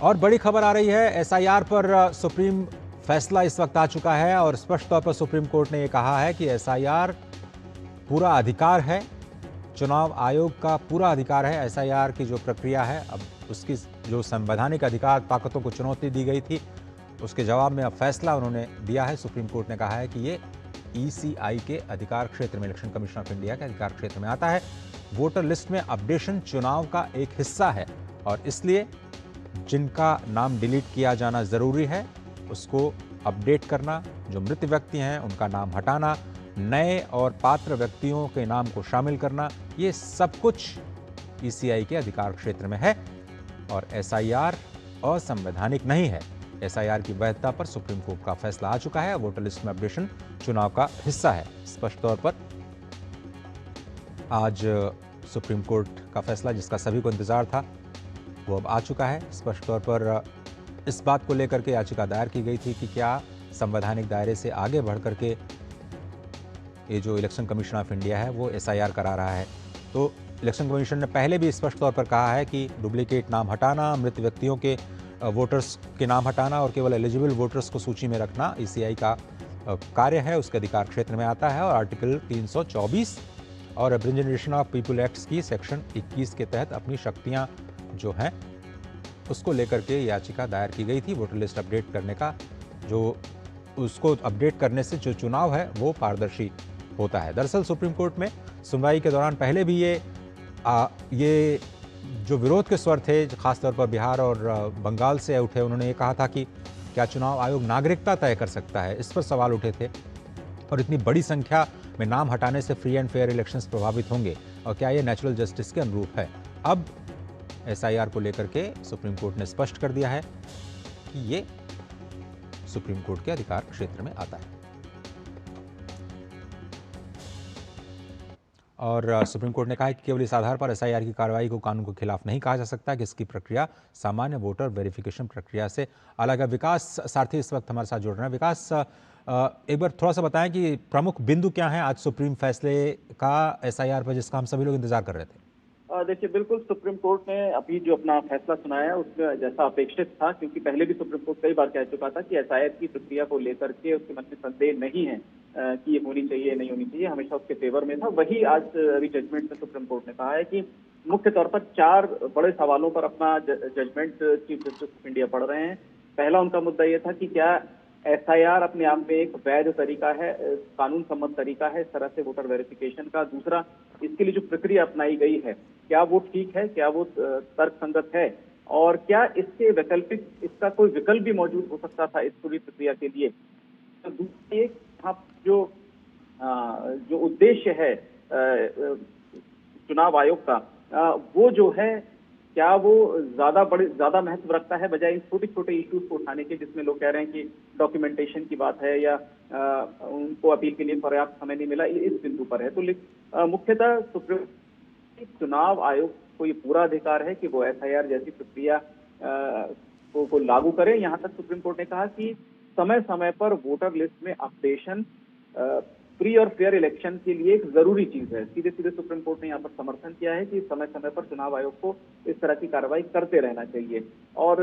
और बड़ी खबर आ रही है, एसआईआर पर सुप्रीम फैसला इस वक्त आ चुका है और स्पष्ट तौर पर सुप्रीम कोर्ट ने यह कहा है कि एसआईआर पूरा अधिकार है, चुनाव आयोग का पूरा अधिकार है। एसआईआर की जो प्रक्रिया है, अब उसकी जो संवैधानिक अधिकार ताकतों को चुनौती दी गई थी, उसके जवाब में अब फैसला उन्होंने दिया है। सुप्रीम कोर्ट ने कहा है कि ये ईसीआई के अधिकार क्षेत्र में, इलेक्शन कमीशन ऑफ इंडिया के अधिकार क्षेत्र में आता है। वोटर लिस्ट में अपडेशन चुनाव का एक हिस्सा है और इसलिए जिनका नाम डिलीट किया जाना जरूरी है उसको अपडेट करना, जो मृत व्यक्ति हैं उनका नाम हटाना, नए और पात्र व्यक्तियों के नाम को शामिल करना, ये सब कुछ ईसीआई के अधिकार क्षेत्र में है और एसआईआर असंवैधानिक नहीं है। एसआईआर की वैधता पर सुप्रीम कोर्ट का फैसला आ चुका है। वोटर लिस्ट में अपडेशन चुनाव का हिस्सा है। स्पष्ट तौर पर आज सुप्रीम कोर्ट का फैसला, जिसका सभी को इंतजार था, वो अब आ चुका है। स्पष्ट तौर पर इस बात को लेकर के याचिका दायर की गई थी कि क्या संवैधानिक दायरे से आगे बढ़ करके ये जो इलेक्शन कमीशन ऑफ इंडिया है वो एसआईआर करा रहा है। तो इलेक्शन कमीशन ने पहले भी स्पष्ट तौर पर कहा है कि डुप्लीकेट नाम हटाना, मृत व्यक्तियों के वोटर्स के नाम हटाना और केवल एलिजिबल वोटर्स को सूची में रखना ईसीआई का कार्य है, उसके अधिकार क्षेत्र में आता है। और आर्टिकल 324 और रिप्रेजेंटेशन ऑफ पीपल एक्ट्स की सेक्शन 21 के तहत अपनी शक्तियां जो हैं उसको लेकर के याचिका दायर की गई थी। वोटर लिस्ट अपडेट करने का, जो उसको अपडेट करने से जो चुनाव है वो पारदर्शी होता है। दरअसल सुप्रीम कोर्ट में सुनवाई के दौरान पहले भी ये जो विरोध के स्वर थे, खासतौर पर बिहार और बंगाल से उठे, उन्होंने ये कहा था कि क्या चुनाव आयोग नागरिकता तय कर सकता है, इस पर सवाल उठे थे। और इतनी बड़ी संख्या में नाम हटाने से फ्री एंड फेयर इलेक्शंस प्रभावित होंगे और क्या ये नेचुरल जस्टिस के अनुरूप है। अब एसआईआर को लेकर के सुप्रीम कोर्ट ने स्पष्ट कर दिया है कि ये सुप्रीम कोर्ट के अधिकार क्षेत्र में आता है। और सुप्रीम कोर्ट ने कहा कि केवल इस आधार पर एसआईआर की कार्रवाई को कानून के खिलाफ नहीं कहा जा सकता कि इसकी प्रक्रिया सामान्य वोटर वेरिफिकेशन प्रक्रिया से अलग है। विकास सारथी इस वक्त हमारे साथ जुड़ रहे हैं। विकास, एक बार थोड़ा सा बताएं कि प्रमुख बिंदु क्या है आज सुप्रीम फैसले का एसआईआर पर, जिसका हम सभी लोग इंतजार कर रहे थे। देखिए, बिल्कुल सुप्रीम कोर्ट ने अभी जो अपना फैसला सुनाया उसमें जैसा अपेक्षित था, क्योंकि पहले भी सुप्रीम कोर्ट कई बार कह चुका था कि एसआईआर की प्रक्रिया को लेकर के उसके मन में संदेह नहीं है कि ये होनी चाहिए नहीं होनी चाहिए, हमेशा उसके फेवर में था। वही आज अभी जजमेंट में सुप्रीम कोर्ट ने कहा है कि मुख्य तौर पर 4 बड़े सवालों पर अपना judgement chief justice of India पढ़ रहे हैं। पहला उनका मुद्दा यह था कि क्या एसआईआर अपने आप में एक वैध तरीका है, कानून सम्मत तरीका है इस तरह से वोटर वेरिफिकेशन का। दूसरा, इसके लिए जो प्रक्रिया अपनाई गई है क्या वो ठीक है, क्या वो तर्कसंगत है, और क्या इसके वैकल्पिक, इसका कोई विकल्प भी मौजूद हो सकता था इस पूरी प्रक्रिया के लिए। तो दूसरी एक जो उद्देश्य है चुनाव आयोग का, वो जो है क्या वो ज्यादा महत्व रखता है बजाय इन छोटे छोटे इश्यूज को उठाने के, जिसमें लोग कह रहे हैं कि डॉक्यूमेंटेशन की बात है या उनको अपील के लिए पर्याप्त समय नहीं मिला, इस बिंदु पर है। तो मुख्यतः सुप्रीम चुनाव आयोग को ये पूरा अधिकार है कि वो एसआईआर जैसी प्रक्रिया को लागू करे। यहाँ तक सुप्रीम कोर्ट ने कहा कि समय समय पर वोटर लिस्ट में अपडेशन फ्री और फेयर इलेक्शन के लिए एक जरूरी चीज है। सीधे सीधे सुप्रीम कोर्ट ने यहाँ पर समर्थन किया है कि समय समय पर चुनाव आयोग को इस तरह की कार्रवाई करते रहना चाहिए। और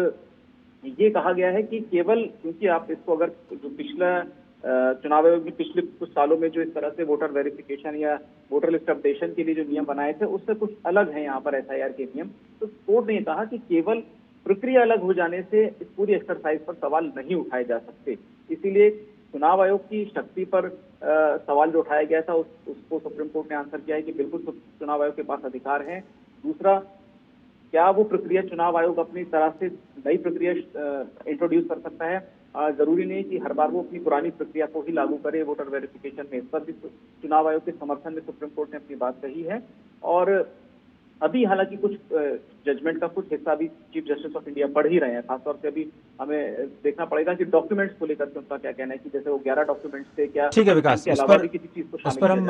ये कहा गया है कि केवल क्योंकि आप इसको अगर जो पिछला चुनाव आयोग ने पिछले कुछ सालों में जो इस तरह से वोटर वेरिफिकेशन या वोटर लिस्ट अपडेशन के लिए जो नियम बनाए थे उससे कुछ अलग है यहाँ पर एसआईआर के नियम। तो कोर्ट ने कहा कि केवल प्रक्रिया अलग हो जाने से इस पूरी एक्सरसाइज पर सवाल नहीं उठाए जा सकते। इसीलिए चुनाव आयोग की शक्ति पर सवाल जो उठाया गया था उसको सुप्रीम कोर्ट ने आंसर किया है कि बिल्कुल चुनाव आयोग के पास अधिकार है। दूसरा, क्या वो प्रक्रिया चुनाव आयोग अपनी तरह से नई प्रक्रिया इंट्रोड्यूस कर सकता है, जरूरी नहीं कि हर बार वो अपनी पुरानी प्रक्रिया को ही लागू करे वोटर वेरिफिकेशन में। इस पर भी चुनाव आयोग के समर्थन में सुप्रीम कोर्ट ने अपनी बात कही है। और अभी हालांकि कुछ जजमेंट का कुछ हिस्सा भी चीफ जस्टिस ऑफ इंडिया पढ़ ही रहे हैं। खासतौर से अभी हमें देखना पड़ेगा कि डॉक्यूमेंट्स को लेकर के उनका क्या कहना है, कि जैसे वो 11 डॉक्यूमेंट्स थे, क्या ठीक है विकास, के अलावा भी किसी चीज को उस पर हम